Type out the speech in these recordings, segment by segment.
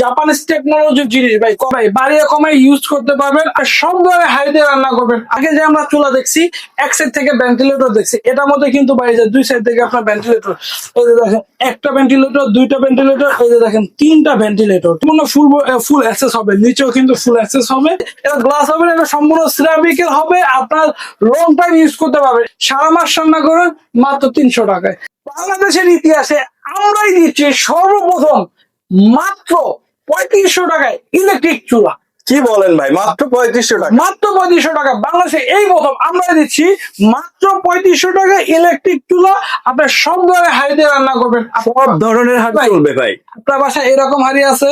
Japanese টেকনোলজির জিনিস ভাই, কমাই বাড়িয়ে কমাই ইউজ করতে পারবেন আর সব ধরনের হাই দিয়ে রান্না করবেন। আগে যে আমরা চুলা দেখছি এক সাইড থেকে ভেন্টিলেটর দেখছি, এটার মধ্যে কিন্তু ভাই যে দুই সাইড থেকে আপনার ভেন্টিলেটর, এই যে দেখেন একটা ভেন্টিলেটর, দুইটা ভেন্টিলেটর, এই যে দেখেন তিনটা ভেন্টিলেটর, সম্পূর্ণ ফুল অ্যাক্সেস হবে, নিচেও কিন্তু ফুল অ্যাক্সেস হবে। এটা গ্লাস হবে, এটা সম্পূর্ণ সিরামিকের হবে, আপনার লং টাইম ইউজ করতে পারবেন। সারা মাস রান্না করেন মাত্র 300 টাকায়। বাংলাদেশের ইতিহাসে আমরাই দিচ্ছি সর্বপ্রথম মাত্র 3500 টাকায় ইলেকট্রিক চুলা। কি বলেন ভাই, মাত্র 3500 টাকা? মাত্র 3500 টাকা বাংলাদেশে এই প্রথম আমরা দিচ্ছি মাত্র 3500 টাকা ইলেকট্রিক চুলা। আপনার সব ধরনের হাঁড়ি দিয়ে রান্না করবেন, সব ধরনের হাঁড়ি চলবে ভাই। আপনার বাসায় এরকম হাঁড়ি আছে,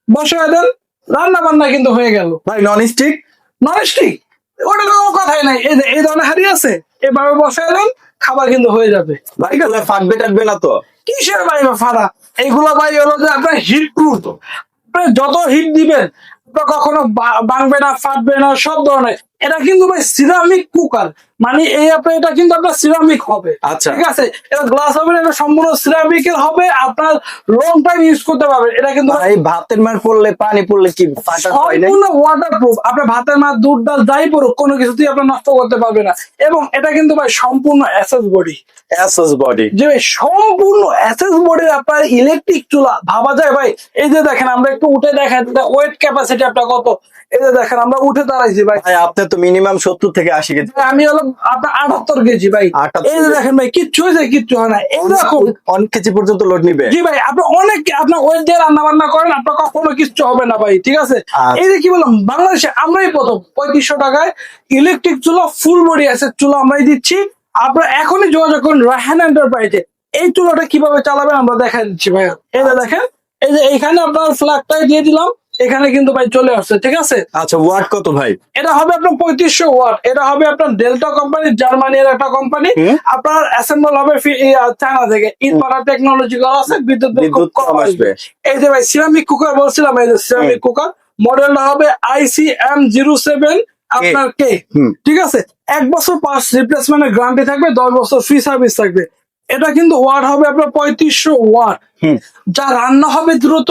বসায় দেন, রান্না বান্না কিন্তু হয়ে গেল ভাই। Non stick? নন স্টিক ওটা কোনো কথাই নাই। এই যে এই ধরনের হাঁড়ি আছে, এভাবে বসায় দেন, খাবার কিন্তু হয়ে যাবে। ভাই ফাটবে টাটবে না তো? কিসের ভাই ফাড়া, এইগুলো ভাই হলো যে আপনার হিট প্রুফ। আপনি যত হিট দিবেন আপনার কখনো ভাঙবে না, ফাটবে না, সব ধরনের। এটা কিন্তু ভাই সিরামিক কুকার, মানে এই আপনার এটা কিন্তু আপনার সিরামিক হবে। আচ্ছা, ঠিক আছে, এটা গ্লাস হবে, এটা সম্পূর্ণ সিরামিকের হবে, আপনার লং টাইম ইউজ করতে পারবেন। এটা কিন্তু এই ভাতের মার পড়লে, পানি পড়লে কি ফাটা হয় না? সম্পূর্ণ ওয়াটারপ্রুফ। আপনার ভাতের মাছ, দুধ, ডাল যাই পড়ুক কোনো কিছুতেই আপনার নষ্ট করতে পারবে না। এবং এটা কিন্তু ভাই সম্পূর্ণ এসএস বডি। এসএস বডি যে সম্পূর্ণ এসএস বডির আপনার ইলেকট্রিক চুলা ভাবা যায় ভাই। এই যে দেখেন, আমরা একটু উঠে দেখাই ওয়েট ক্যাপাসিটি আপনার কত। এই যে দেখেন আমরা উঠে দাঁড়াইছি ভাই। ভাই আপনার তো মিনিমাম 70 থেকে 80 কেজি। আমি হলো আপনার 78 কেজি ভাই। এই যে দেখেন ভাই, কিচ্ছু হয়েছে, কিচ্ছু হয় না। এইরকম অনেক কেজি পর্যন্ত লোড নিবে। জি ভাই, আপনি অনেক আপনার ওয়েট দিয়ে রান্না বান্না করেন, আপনার কখনো কিচ্ছু হবে না ভাই। ঠিক আছে, এই যে কি বললাম, বাংলাদেশে আমরাই প্রথম 3500 টাকায় ইলেকট্রিক চুলা ফুল বডি এসএস চুলা আমরাই দিচ্ছি। আপনারা এখনই যোগাযোগ করুন রায়হান এন্টারপ্রাইজে। এই চুলাটা কিভাবে চালাবেন আমরা দেখা দিচ্ছি ভাই। এই যে দেখেন, এই যে এইখানে আপনার ফ্ল্যাগটাই দিয়ে দিলাম, এখানে কিন্তু ভাই চলে আসছে। ঠিক আছে, আচ্ছা ওয়াট কত ভাই? এটা হবে আপনার 3500 ওয়াট। এটা হবে আপনার ডেল্টা কোম্পানি, জার্মানির একটা কোম্পানি। আপনার অ্যাসেম্বল হবে চায়না থেকে। ইনভার্টার টেকনোলজি করা আছে, বিদ্যুৎ খুব কম আসবে। এই যে ভাই সিরামিক কুকার বলছিলাম, এই যে সিরামিক কুকার মডেলটা হবে ICM07 আপনার কে। ঠিক আছে, 1 বছর পার্টস রিপ্লেসমেন্টের গ্যারান্টি থাকবে, 10 বছর ফ্রি সার্ভিস থাকবে। এটা কিন্তু ওয়াট হবে আপনার 3500 ওয়াট। যা রান্না হবে দ্রুত,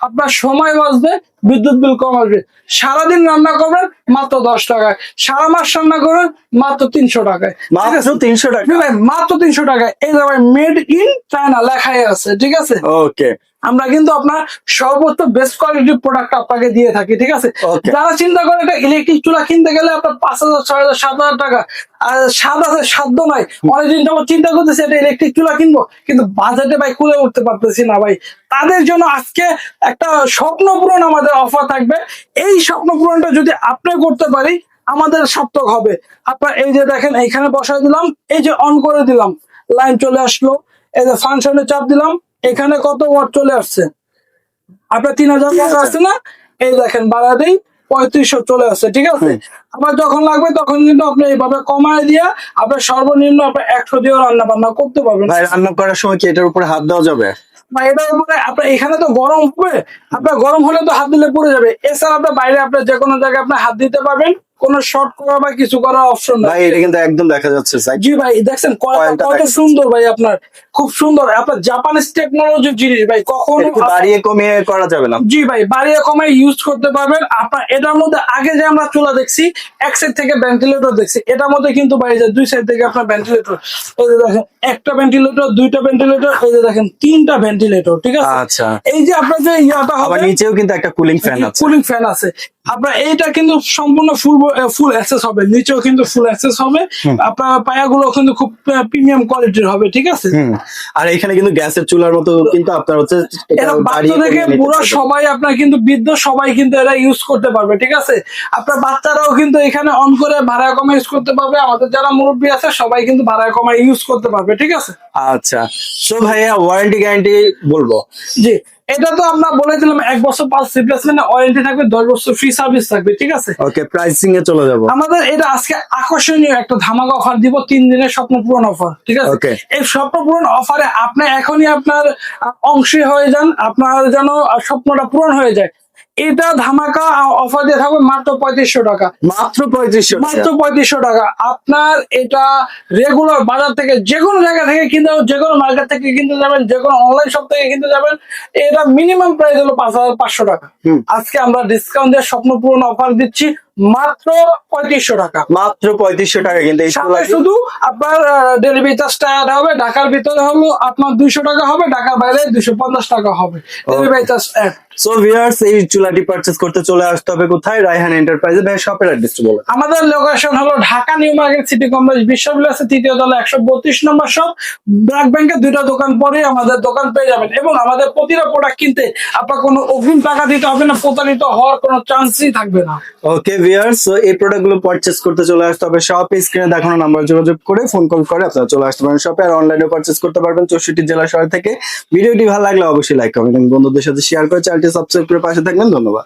আপনার সময় বাঁচবে, বিদ্যুৎ বিল কম আসবে। সারাদিন রান্না করবেন মাত্র 10 টাকায়, সারা মাস রান্না করবেন মাত্র 300 টাকায়। মাত্র 300 টাকা ভাই, মাত্র 300 টাকায়। এই যে ভাই মেড ইন চায়না লেখাই আছে। ঠিক আছে, ওকে। আমরা কিন্তু আপনার সর্বোচ্চ বেস্ট কোয়ালিটির প্রোডাক্ট আপনাকে দিয়ে থাকি। ঠিক আছে, যারা চিন্তা করে একটা ইলেকট্রিক চুলা কিনতে গেলে আপনার 5000, 6000, 7000 টাকা, আর সাধ্য নাই। অনেকদিন যেমন চিন্তা করতেছি একটা ইলেকট্রিক চুলা কিনবো, কিন্তু বাজেটে ভাই কুলে উঠতে পারতেছি না ভাই। তাদের জন্য আজকে একটা স্বপ্ন পূরণ আমাদের অফার থাকবে। এই স্বপ্ন পূরণটা যদি আপনি করতে পারি, আমাদের সার্থক হবে। আপনার এই যে দেখেন, এইখানে বসাই দিলাম, এই যে অন করে দিলাম, লাইন চলে আসলো। এই যে ফাংশনে চাপ দিলাম, এখানে কত ওয়াট চলে আসছে আপনার 3000 ওয়াট আসছে না। এই দেখেন বাড়াতেই 3500 চলে আসছে। ঠিক আছে, আবার যখন লাগবে তখন কিন্তু আপনি এইভাবে কমায় দিয়া আপনার সর্বনিম্ন আপনার 100 দিয়েও রান্না বান্না করতে পারবেন। ভাই রান্না করার সময় কি এটার উপরে হাত দেওয়া যাবে? বা এটার উপরে আপনার এখানে তো গরম হবে, আপনার গরম হলে তো হাত দিলে পুড়ে যাবে। এছাড়া আপনার বাইরে আপনার যে কোনো জায়গায় আপনি হাত দিতে পারবেন, কোনো শর্ট করা বা কিছু করার অপশন নাই। ভাই এটা কিন্তু একদম দেখা যাচ্ছে। জি ভাই, দেখছেন কত সুন্দর ভাই, আপনার খুব সুন্দর। আপনার জাপানিজ টেকনোলজির জিনিস ভাই, কখনো বাড়িয়ে কমিয়ে করা যাবে না। জি ভাই, বাড়িয়ে কমায় ইউজ করতে পারবেন। আপনার এটার মধ্যে আগে যে আমরা চুলা দেখছি এক সাইড থেকে ভেন্টিলেটর দেখছি, এটার মধ্যে কিন্তু ভাই যে দুই সাইড থেকে আপনার ভেন্টিলেটর। এই যে দেখেন একটা ভেন্টিলেটর, দুইটা ভেন্টিলেটর, এই যে দেখেন তিনটা ভেন্টিলেটর। ঠিক আছে, আচ্ছা। এই যে আপনার যে ইয়াটা হবে, নিচেও কিন্তু একটা কুলিং ফ্যান আছে। কুলিং ফ্যান আছে। আপনার এইটা কিন্তু সম্পূর্ণ ফুল অ্যাক্সেস হবে, নিচেও কিন্তু ফুল অ্যাক্সেস হবে। আপনার পায়াগুলো কিন্তু খুব প্রিমিয়াম কোয়ালিটির হবে। ঠিক আছে, আর এখানে কিন্তু গ্যাসের চুলার মতো কিন্তু আপনার হচ্ছে এটা বাচ্চা থেকে বুড়া সবাই আপনার কিন্তু বৃদ্ধ সবাই কিন্তু এটা ইউজ করতে পারবে। ঠিক আছে, আপনার বাচ্চারাও কিন্তু এখানে অন করে ভাড়া কমে ইউজ করতে পারবে। আমাদের যারা মুরব্বী আছে সবাই কিন্তু ভাড়া কমে ইউজ করতে পারবে। ঠিক আছে, আচ্ছা। সো ভাইয়া ওয়ারেন্টি গ্যারান্টি বলবো? জি, এটা তো আমরা বলে দিলাম 1 বছর পার্টস রিপ্লেসমেন্ট ওয়ারেন্টি থাকবে, 10 বছর ফ্রি সার্ভিস থাকবে। ঠিক আছে, ওকে। প্রাইসিং এ চলে যাব। আমাদের এটা আজকে আকর্ষণীয় একটা ধামাকা অফার দিব, 3 দিনের স্বপ্ন পূরণ অফার। ঠিক আছে, এই স্বপ্ন পূরণ অফারে আপনি এখনই আপনার অংশী হয়ে যান, আপনার যেন স্বপ্নটা পূরণ হয়ে যায়। এটা ধামাকা অফার দিয়ে থাকবে মাত্র 3500 টাকা। মাত্র 3500 মাত্র টাকা। 3500 টাকা। আপনার এটা রেগুলার বাজার থেকে যে কোনো জায়গা থেকে কিনতে হবে, যে কোনো মার্কেট থেকে কিনতে যাবেন, যে কোনো অনলাইন শপ থেকে কিনতে যাবেন, এটা মিনিমাম প্রাইস হলো 5500 টাকা। আজকে আমরা ডিসকাউন্ট দিয়ে স্বপ্ন পূরণ অফার দিচ্ছি মাত্র 3500 টাকা। মাত্র 3500 টাকা কিন্তু এই সাথে শুধু আপনার ডেলিভারি চার্জটা অ্যাড হবে। ঢাকার ভিতরে হলো আপনার 200 টাকা হবে, ঢাকার বাইরে 250 টাকা হবে delivery charge add. So viewers, এই চুলাটি পারচেজ করতে চলে আসতে হবে কোথায়? রায়হান এন্টারপ্রাইজে। ভাই শপের অ্যাড্রেসটা বলো। আমাদের লোকেশন হলো Dhaka new market city complex বিশ্ববিলাসে 3য় তলা 132 নম্বর শপ। ব্র্যাক ব্যাংকের 2টা দোকান পরে আমাদের দোকান পেয়ে যাবেন, এবং আমাদের প্রতিটা প্রোডাক্ট কিনতে আপনার কোনো অগ্রিম টাকা দিতে হবে না, প্রতারিত হওয়ার কোনো চান্সই থাকবে না। ওকে ভিউয়ার্স, সো এই প্রোডাক্টগুলো পারচেজ করতে চলে আসতে হবে শপে। স্ক্রিনে দেখানো নাম্বার যোগাযোগ করে ফোন কল করে আপনারা চলে আসতে পারেন শপে, আর অনলাইনে পারচেজ করতে পারবেন 64 জেলা শহর থেকে। ভিডিওটি ভালো লাগলে অবশ্যই লাইক কমেন্ট এবং বন্ধুদের সাথে শেয়ার করে চ্যানেলটি সাবস্ক্রাইব করে পাশে থাকবেন। ধন্যবাদ।